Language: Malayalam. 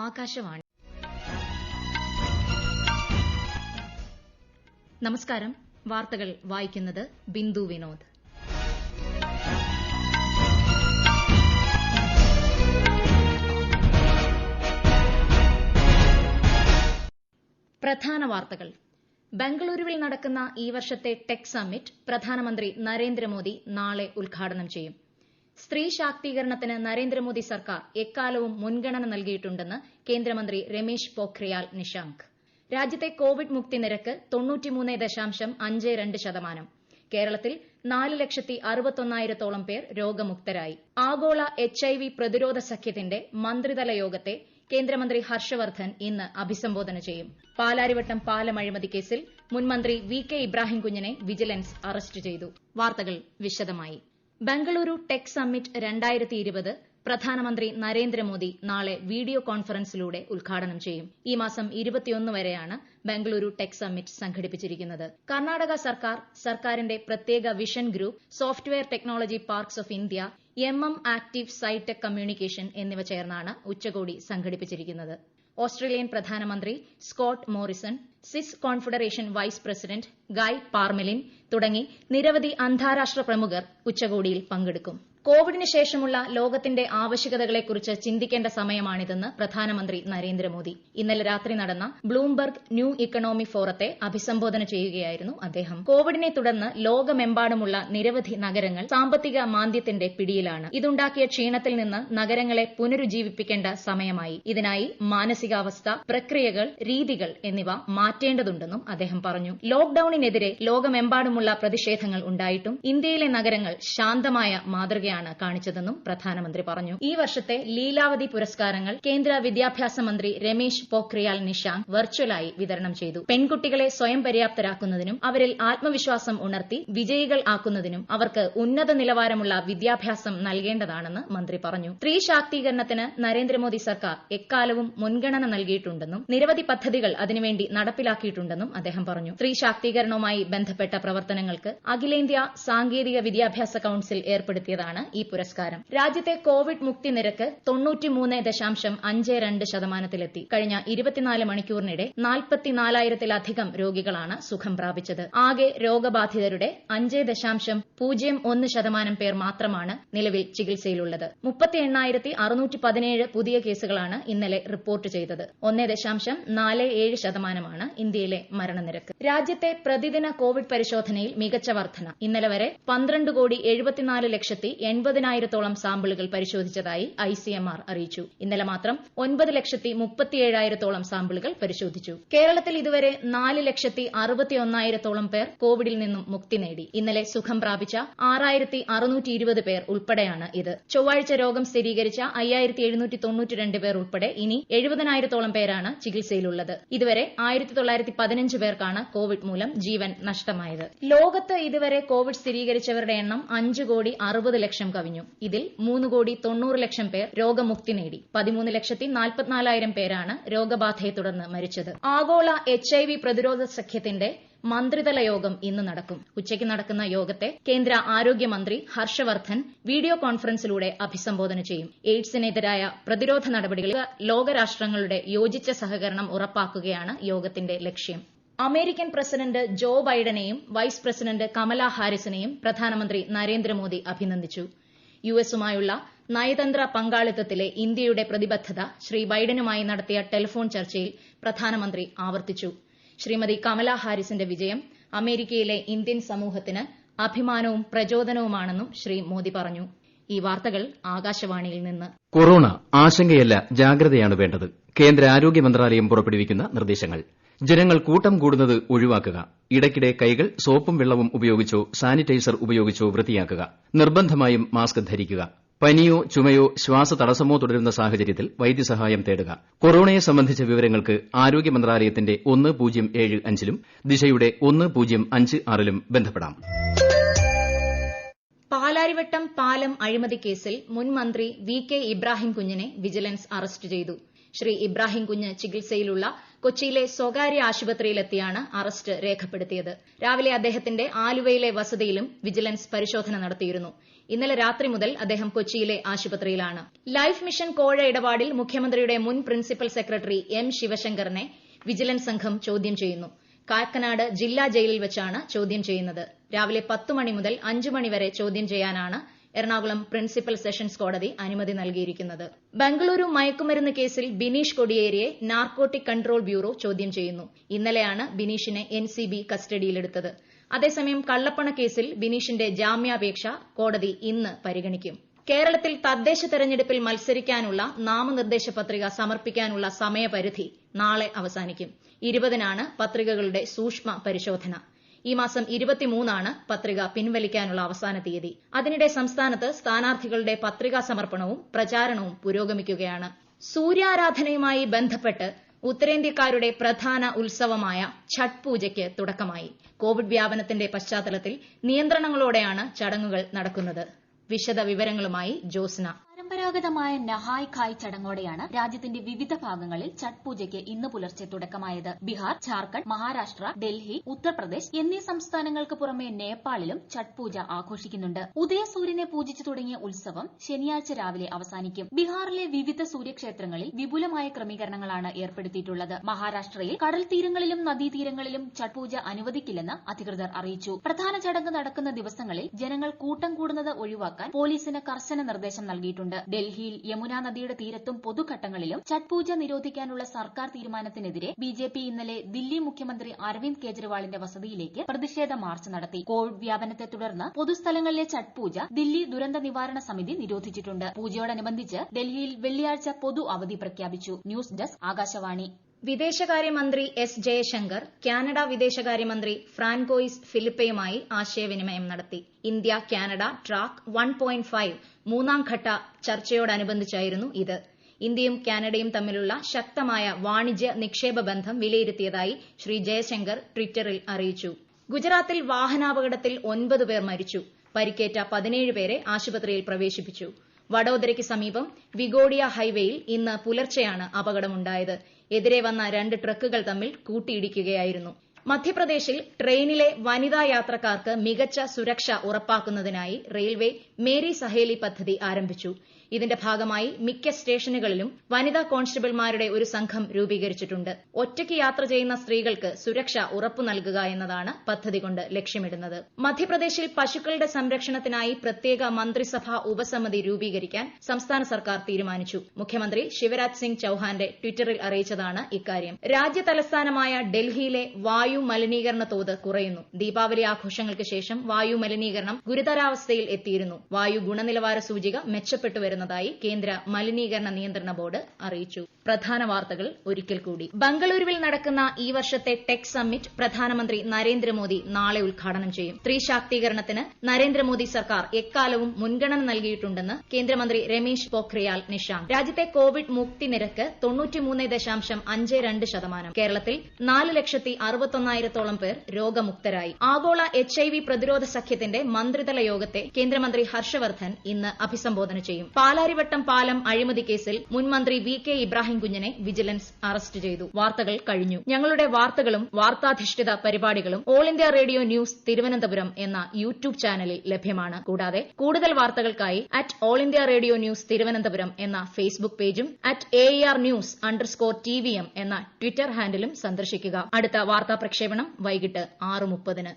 ആകാശവാണി. നമസ്കാരം. വാർത്തകൾ വായിക്കുന്നത് ബിന്ദു വിനോദ്. പ്രധാന വാർത്തകൾ. ബംഗളൂരുവിൽ നടക്കുന്ന ഈ വർഷത്തെ ടെക് സമ്മിറ്റ് പ്രധാനമന്ത്രി നരേന്ദ്രമോദി നാളെ ഉദ്ഘാടനം ചെയ്യും. സ്ത്രീ ശാക്തീകരണത്തിന് നരേന്ദ്രമോദി സർക്കാർ എക്കാലവും മുൻഗണന നൽകിയിട്ടുണ്ടെന്ന് കേന്ദ്രമന്ത്രി രമേശ് പൊഖ്രിയാൽ നിഷാങ്ക്. രാജ്യത്തെ കോവിഡ് മുക്തി നിരക്ക് 93.52%. കേരളത്തിൽ 4,61,000-ഓളം പേർ രോഗമുക്തരായി. ആഗോള HIV പ്രതിരോധ സഖ്യത്തിന്റെ മന്ത്രിതല യോഗത്തെ കേന്ദ്രമന്ത്രി ഹർഷവർദ്ധൻ ഇന്ന് അഭിസംബോധന ചെയ്യും. പാലാരിവട്ടം പാലം അഴിമതി കേസിൽ മുൻമന്ത്രി VK ഇബ്രാഹിം കുഞ്ഞിനെ വിജിലൻസ് അറസ്റ്റ് ചെയ്തു. വാർത്തകൾ വിശദമായി. ബംഗളൂരു ടെക് സമ്മിറ്റ് 2020 പ്രധാനമന്ത്രി നരേന്ദ്രമോദി നാളെ വീഡിയോ കോൺഫറൻസിലൂടെ ഉദ്ഘാടനം ചെയ്യും. ഈ മാസം 21 വരെയാണ് ബംഗളൂരു ടെക് സമ്മിറ്റ് സംഘടിപ്പിച്ചിരിക്കുന്നത്. കർണാടക സർക്കാരിന്റെ പ്രത്യേക vision group, software technology parks of India, active Scitech communication എന്നിവ ചേർന്നാണ് ഉച്ചകോടി സംഘടിപ്പിച്ചിരിക്കുന്നത്. ഓസ്ട്രേലിയൻ പ്രധാനമന്ത്രി Scott Morrison, Swiss Confederation vice president Guy Parmelin തുടങ്ങി നിരവധി അന്താരാഷ്ട്ര പ്രമുഖർ ഉച്ചകോടിയിൽ പങ്കെടുക്കും. കോവിഡിന് ശേഷമുള്ള ലോകത്തിന്റെ ആവശ്യകതകളെക്കുറിച്ച് ചിന്തിക്കേണ്ട സമയമാണിതെന്ന് പ്രധാനമന്ത്രി നരേന്ദ്രമോദി. ഇന്നലെ രാത്രി നടന്ന ബ്ലൂംബർഗ് ന്യൂ ഇക്കണോമി ഫോറത്തെ അഭിസംബോധന ചെയ്യുകയായിരുന്നു അദ്ദേഹം. കോവിഡിനെ തുടർന്ന് ലോകമെമ്പാടുമുള്ള നിരവധി നഗരങ്ങൾ സാമ്പത്തിക മാന്ദ്യത്തിന്റെ പിടിയിലാണ്. ഇതുണ്ടാക്കിയ ക്ഷീണത്തിൽ നിന്ന് നഗരങ്ങളെ പുനരുജ്ജീവിപ്പിക്കേണ്ട സമയമായി. ഇതിനായി മാനസികാവസ്ഥ, പ്രക്രിയകൾ, രീതികൾ എന്നിവ മാറ്റേണ്ടതുണ്ടെന്നും അദ്ദേഹം പറഞ്ഞു. ലോക്ഡൌണിനെതിരെ ലോകമെമ്പാടുമുള്ള പ്രതിഷേധങ്ങൾ ഉണ്ടായിട്ടും ഇന്ത്യയിലെ നഗരങ്ങൾ ശാന്തമായ മാതൃകയാണ് കാണിച്ചതെന്നും പ്രധാനമന്ത്രി പറഞ്ഞു. ഈ വർഷത്തെ ലീലാവതി പുരസ്കാരങ്ങൾ കേന്ദ്ര വിദ്യാഭ്യാസ മന്ത്രി രമേശ് പൊഖ്രിയാൽ നിഷാങ്ക് വെർച്വലായി വിതരണം ചെയ്തു. പെൺകുട്ടികളെ സ്വയം പര്യാപ്തരാക്കുന്നതിനും അവരിൽ ആത്മവിശ്വാസം ഉണർത്തി വിജയികൾ ആക്കുന്നതിനും അവർക്ക് ഉന്നത നിലവാരമുള്ള വിദ്യാഭ്യാസം നൽകേണ്ടതാണെന്ന് മന്ത്രി പറഞ്ഞു. സ്ത്രീ ശാക്തീകരണത്തിന് നരേന്ദ്രമോദി സർക്കാർ എക്കാലവും മുൻഗണന നൽകിയിട്ടുണ്ടെന്നും നിരവധി പദ്ധതികൾ അതിനുവേണ്ടി നടപ്പിലാക്കിയിട്ടുണ്ടെന്നും അദ്ദേഹം പറഞ്ഞു. സ്ത്രീ ശാക്തീകരണവുമായി ബന്ധപ്പെട്ട പ്രവർത്തനങ്ങൾക്ക് അഖിലേന്ത്യാ സാങ്കേതിക വിദ്യാഭ്യാസ കൌൺസിൽ ഏർപ്പെടുത്തിയതാണ് ഈ പുരസ്കാരം. രാജ്യത്തെ കോവിഡ് മുക്തി നിരക്ക് 93.52%-ലെത്തി. കഴിഞ്ഞ 24 മണിക്കൂറിനിടെ 44,000-ലധികം രോഗികളാണ് സുഖം പ്രാപിച്ചത്. ആകെ രോഗബാധിതരുടെ 5.01% പേർ മാത്രമാണ് നിലവിൽ ചികിത്സയിലുള്ളത്. 38,617 പുതിയ കേസുകളാണ് ഇന്നലെ റിപ്പോർട്ട് ചെയ്തത്. 1.47% ഇന്ത്യയിലെ മരണനിരക്ക്. രാജ്യത്തെ പ്രതിദിന കോവിഡ് പരിശോധനയിൽ മികച്ച വർധന. ഇന്നലെ വരെ 12,74,80,000-ഓളം സാമ്പിളുകൾ പരിശോധിച്ചതായി ICMR അറിയിച്ചു. ഇന്നലെ മാത്രം 9,37,000-ഓളം സാമ്പിളുകൾ പരിശോധിച്ചു. കേരളത്തിൽ ഇതുവരെ 4,61,000-ഓളം പേർ കോവിഡിൽ നിന്നും മുക്തി നേടി. ഇന്നലെ സുഖം പ്രാപിച്ച 6,620 പേർ ഉൾപ്പെടെയാണ് ഇത്. ചൊവ്വാഴ്ച രോഗം സ്ഥിരീകരിച്ച 5,792 പേർ ഉൾപ്പെടെ ഇനി 70,000-ഓളം പേരാണ് ചികിത്സയിലുള്ളത്. ഇതുവരെ 1,915 പേർക്കാണ് കോവിഡ് മൂലം ജീവൻ നഷ്ടമായത്. ലോകത്ത് ഇതുവരെ കോവിഡ് സ്ഥിരീകരിച്ചവരുടെ എണ്ണം 5,60,00,000 കവിഞ്ഞു. ഇതിൽ 3,90,00,000 പേർ രോഗമുക്തി നേടി. 13,44,000 പേരാണ് രോഗബാധയെ തുടർന്ന് മരിച്ചത്. ആഗോള HIV പ്രതിരോധ സഖ്യത്തിന്റെ മന്ത്രിതല യോഗം ഇന്ന് നടക്കും. ഉച്ചയ്ക്ക് നടക്കുന്ന യോഗത്തെ കേന്ദ്ര ആരോഗ്യമന്ത്രി ഹർഷവർദ്ധൻ വീഡിയോ കോൺഫറൻസിലൂടെ അഭിസംബോധന ചെയ്യും. എയ്ഡ്സിനെതിരായ പ്രതിരോധ നടപടികളിൽ ലോകരാഷ്ട്രങ്ങളുടെ യോജിച്ച സഹകരണം ഉറപ്പാക്കുകയാണ് യോഗത്തിന്റെ ലക്ഷ്യം. അമേരിക്കൻ പ്രസിഡന്റ് ജോ ബൈഡനെയും വൈസ് പ്രസിഡന്റ് കമല ഹാരിസിനെയും പ്രധാനമന്ത്രി നരേന്ദ്രമോദി അഭിനന്ദിച്ചു. യുഎസുമായുള്ള നയതന്ത്ര പങ്കാളിത്തത്തിലെ ഇന്ത്യയുടെ പ്രതിബദ്ധത ശ്രീ ബൈഡനുമായി നടത്തിയ ടെലിഫോൺ ചർച്ചയിൽ പ്രധാനമന്ത്രി ആവർത്തിച്ചു. ശ്രീമതി കമല ഹാരിസിന്റെ വിജയം അമേരിക്കയിലെ ഇന്ത്യൻ സമൂഹത്തിന് അഭിമാനവും പ്രചോദനവുമാണെന്നും ശ്രീ മോദി പറഞ്ഞു. ഈ വാർത്തകൾ ആകാശവാണിയിൽ നിന്ന്. കൊറോണ ആശങ്കയല്ല, ജാഗ്രതയാണ് വേണ്ടത്. കേന്ദ്ര ആരോഗ്യ മന്ത്രാലയം പുറപ്പെടുവിക്കുന്ന നിർദ്ദേശങ്ങൾ. ജനങ്ങൾ കൂട്ടം കൂടുന്നത് ഒഴിവാക്കുക. ഇടയ്ക്കിടെ കൈകൾ സോപ്പും വെള്ളവും ഉപയോഗിച്ചോ സാനിറ്റൈസർ ഉപയോഗിച്ചോ വൃത്തിയാക്കുക. നിർബന്ധമായും മാസ്ക് ധരിക്കുക. പനിയോ ചുമയോ ശ്വാസതടസ്സമോ തുടരുന്ന സാഹചര്യത്തിൽ വൈദ്യസഹായം തേടുക. കൊറോണയെ സംബന്ധിച്ച വിവരങ്ങൾക്ക് ആരോഗ്യ മന്ത്രാലയത്തിന്റെ 1075-ലും ദിശയുടെ 1056-ലും ബന്ധപ്പെടാം. പാലാരിവട്ടം പാലം അഴിമതി കേസിൽ മുൻമന്ത്രി VK ഇബ്രാഹിം കുഞ്ഞിനെ വിജിലൻസ് അറസ്റ്റ് ചെയ്തു. ശ്രീ ഇബ്രാഹിം കുഞ്ഞ് ചികിത്സയിലുള്ള കൊച്ചിയിലെ സ്വകാര്യ ആശുപത്രിയിലെത്തിയാണ് അറസ്റ്റ് രേഖപ്പെടുത്തിയത്. രാവിലെ അദ്ദേഹത്തിന്റെ ആലുവയിലെ വസതിയിലും വിജിലൻസ് പരിശോധന നടത്തിയിരുന്നു. ഇന്നലെ രാത്രി മുതൽ അദ്ദേഹം കൊച്ചിയിലെ ആശുപത്രിയിലാണ്. ലൈഫ് മിഷൻ കോഴ ഇടപാടിൽ മുഖ്യമന്ത്രിയുടെ മുൻ പ്രിൻസിപ്പൽ സെക്രട്ടറി എം ശിവശങ്കറിനെ വിജിലൻസ് സംഘം ചോദ്യം ചെയ്യുന്നു. കാക്കനാട് ജില്ലാ ജയിലിൽ വെച്ചാണ് ചോദ്യം ചെയ്യുന്നത്. രാവിലെ 10 മണി മുതൽ 5 മണി വരെ ചോദ്യം ചെയ്യാനാണ് എറണാകുളം പ്രിൻസിപ്പൽ സെഷൻസ് കോടതി അനുമതി നൽകിയിരിക്കുന്നത്. ബംഗളൂരു മയക്കുമരുന്ന് കേസിൽ ബിനീഷ് കൊടിയേരിയെ നാർക്കോട്ടിക് കൺട്രോൾ ബ്യൂറോ ചോദ്യം ചെയ്യുന്നു. ഇന്നലെയാണ് ബിനീഷിനെ NCB കസ്റ്റഡിയിലെടുത്തത്. അതേസമയം കള്ളപ്പണ കേസിൽ ബിനീഷിന്റെ ജാമ്യാപേക്ഷ കോടതി ഇന്ന് പരിഗണിക്കും. കേരളത്തിൽ തദ്ദേശ തെരഞ്ഞെടുപ്പിൽ മത്സരിക്കാനുള്ള നാമനിർദ്ദേശ പത്രിക സമർപ്പിക്കാനുള്ള സമയപരിധി നാളെ അവസാനിക്കും. 20-നാണ് പത്രികകളുടെ സൂക്ഷ്മ പരിശോധന. ഈ മാസം 23-നാണ് പത്രിക പിൻവലിക്കാനുള്ള അവസാന തീയതി. അതിനിടെ സംസ്ഥാനത്ത് സ്ഥാനാർത്ഥികളുടെ പത്രികാ സമർപ്പണവും പ്രചാരണവും പുരോഗമിക്കുകയാണ്. സൂര്യാരാധനയുമായി ബന്ധപ്പെട്ട് ഉത്തരേന്ത്യക്കാരുടെ പ്രധാന ഉത്സവമായ ഛഠ് പൂജയ്ക്ക് തുടക്കമായി. കോവിഡ് വ്യാപനത്തിന്റെ പശ്ചാത്തലത്തിൽ നിയന്ത്രണങ്ങളോടെയാണ് ചടങ്ങുകൾ നടക്കുന്നത്. വിശദ വിവരങ്ങളുമായി ജോസ്ന. പരമ്പരാഗതമായ നഹായ് ഖായ് ചടങ്ങോടെയാണ് രാജ്യത്തിന്റെ വിവിധ ഭാഗങ്ങളിൽ ഛഠ് പൂജയ്ക്ക് ഇന്ന് പുലർച്ചെ തുടക്കമായത്. ബീഹാർ, ഝാർഖണ്ഡ്, മഹാരാഷ്ട്ര, ഡൽഹി, ഉത്തർപ്രദേശ് എന്നീ സംസ്ഥാനങ്ങൾക്ക് പുറമെ നേപ്പാളിലും ഛഠ് പൂജ ആഘോഷിക്കുന്നുണ്ട്. ഉദയസൂര്യനെ പൂജിച്ചു തുടങ്ങിയ ഉത്സവം ശനിയാഴ്ച രാവിലെ അവസാനിക്കും. ബീഹാറിലെ വിവിധ സൂര്യക്ഷേത്രങ്ങളിൽ വിപുലമായ ക്രമീകരണങ്ങളാണ് ഏർപ്പെടുത്തിയിട്ടുള്ളത്. മഹാരാഷ്ട്രയിൽ കടൽ തീരങ്ങളിലും നദീതീരങ്ങളിലും ഛഠ് പൂജ അനുവദിക്കില്ലെന്ന് അധികൃതർ അറിയിച്ചു. പ്രധാന ചടങ്ങ് നടക്കുന്ന ദിവസങ്ങളിൽ ജനങ്ങൾ കൂട്ടം കൂടുന്നത് ഒഴിവാക്കാൻ പോലീസിന് കർശന നിർദ്ദേശം നൽകിയിട്ടുണ്ട്. ഡൽഹിയിൽ യമുന നദിയുടെ തീരത്തും പൊതുഘട്ടങ്ങളിലും ഛഠ് പൂജ നിരോധിക്കാനുള്ള സർക്കാർ തീരുമാനത്തിനെതിരെ BJP ഇന്നലെ ദില്ലി മുഖ്യമന്ത്രി അരവിന്ദ് കെജ്രിവാളിന്റെ വസതിയിലേക്ക് പ്രതിഷേധ മാർച്ച് നടത്തി. കോവിഡ് വ്യാപനത്തെ തുടർന്ന് പൊതുസ്ഥലങ്ങളിലെ ഛഠ് പൂജ ദില്ലി ദുരന്ത നിവാരണ സമിതി നിരോധിച്ചിട്ടുണ്ട്. പൂജയോടനുബന്ധിച്ച് ഡൽഹിയിൽ വെള്ളിയാഴ്ച പൊതു അവധി പ്രഖ്യാപിച്ചു. News desk Akashvani. വിദേശകാര്യമന്ത്രി എസ് ജയശങ്കർ കാനഡ വിദേശകാര്യമന്ത്രി ഫ്രാൻകോയിസ് ഫിലിപ്പയുമായി ആശയവിനിമയം നടത്തി. ഇന്ത്യ കാനഡ ട്രാക്ക് 1.5 മൂന്നാം ഘട്ട ചർച്ചയോടനുബന്ധിച്ചായിരുന്നു ഇത്. ഇന്ത്യയും കാനഡയും തമ്മിലുള്ള ശക്തമായ വാണിജ്യ നിക്ഷേപ ബന്ധം വിലയിരുത്തിയതായി ശ്രീ ജയശങ്കർ ട്വിറ്ററിൽ അറിയിച്ചു. ഗുജറാത്തിൽ വാഹനാപകടത്തിൽ 9 പേർ മരിച്ചു. പരിക്കേറ്റ 17 പേരെ ആശുപത്രിയിൽ പ്രവേശിപ്പിച്ചു. വഡോദരയ്ക്ക് സമീപം വിഗോഡിയ ഹൈവേയിൽ ഇന്ന് പുലർച്ചെയാണ് അപകടമുണ്ടായത്. എതിരെ വന്ന 2 ട്രക്കുകൾ തമ്മിൽ കൂട്ടിയിടിക്കുകയായിരുന്നു. മധ്യപ്രദേശിൽ ട്രെയിനിലെ വനിതാ യാത്രക്കാർക്ക് മികച്ച സുരക്ഷ ഉറപ്പാക്കുന്നതിനായി റെയിൽവേ മേരി സഹേലി പദ്ധതി ആരംഭിച്ചു. ഇതിന്റെ ഭാഗമായി മിക്ക സ്റ്റേഷനുകളിലും വനിതാ കോൺസ്റ്റബിൾമാരുടെ ഒരു സംഘം രൂപീകരിച്ചിട്ടുണ്ട്. ഒറ്റയ്ക്ക് യാത്ര ചെയ്യുന്ന സ്ത്രീകൾക്ക് സുരക്ഷ ഉറപ്പു നൽകുക എന്നതാണ് പദ്ധതി കൊണ്ട് ലക്ഷ്യമിടുന്നത്. മധ്യപ്രദേശിൽ പശുക്കളുടെ സംരക്ഷണത്തിനായി പ്രത്യേക മന്ത്രിസഭാ ഉപസമിതി രൂപീകരിക്കാൻ സംസ്ഥാന സർക്കാർ തീരുമാനിച്ചു. മുഖ്യമന്ത്രി ശിവരാജ് സിംഗ് ചൌഹാന്റെ ട്വിറ്ററിൽ അറിയിച്ചതാണ് ഇക്കാര്യം. രാജ്യ തലസ്ഥാനമായ ഡൽഹിയിലെ വായു മലിനീകരണ തോത് കുറയുന്നു. ദീപാവലി ആഘോഷങ്ങൾക്ക് ശേഷം വായു മലിനീകരണം ഗുരുതരാവസ്ഥയിൽ എത്തിയിരുന്നു. വായു ഗുണനിലവാര സൂചിക മെച്ചപ്പെട്ടു വരുന്നതായി കേന്ദ്ര മലിനീകരണ നിയന്ത്രണ ബോർഡ് അറിയിച്ചു. പ്രധാന വാർത്തകൾ ഒരിക്കൽ കൂടി. ബംഗളൂരുവിൽ നടക്കുന്ന ഈ വർഷത്തെ ടെക് സമ്മിറ്റ് പ്രധാനമന്ത്രി നരേന്ദ്രമോദി നാളെ ഉദ്ഘാടനം ചെയ്യും. സ്ത്രീ ശാക്തീകരണത്തിന് നരേന്ദ്രമോദി സർക്കാർ എക്കാലവും മുൻഗണന നൽകിയിട്ടുണ്ടെന്ന് കേന്ദ്രമന്ത്രി രമേശ് പൊഖ്രിയാൽ നിഷാങ്ക്. രാജ്യത്തെ കോവിഡ് മുക്തി നിരക്ക് 93.52%. കേരളത്തിൽ 4,61,000-ഓളം പേർ രോഗമുക്തരായി. ആഗോള HIV പ്രതിരോധ സഖ്യത്തിന്റെ മന്ത്രിതല യോഗത്തെ കേന്ദ്രമന്ത്രി ഹർഷവർദ്ധൻ ഇന്ന് അഭിസംബോധന ചെയ്യും. പാലാരിവട്ടം പാലം അഴിമതി കേസിൽ മുൻ മന്ത്രി VK ഇബ്രാഹിം കുഞ്ഞിനെ വിജിലൻസ് അറസ്റ്റ് ചെയ്തു. വാർത്തകൾ കഴിഞ്ഞു. ഞങ്ങളുടെ വാർത്തകളും വാർത്താധിഷ്ഠിത പരിപാടികളും all India radio news Thiruvananthapuram എന്ന യൂട്യൂബ് ചാനലിൽ ലഭ്യമാണ്. കൂടാതെ കൂടുതൽ വാർത്തകൾക്കായി @all India radio news Thiruvananthapuram എന്ന ഫേസ്ബുക്ക് പേജും @AER_News_TVM എന്ന ട്വിറ്റർ ഹാൻഡിലും സന്ദർശിക്കുക. അടുത്ത വാർത്താ പ്രക്ഷേപണം വൈകിട്ട് 6:30.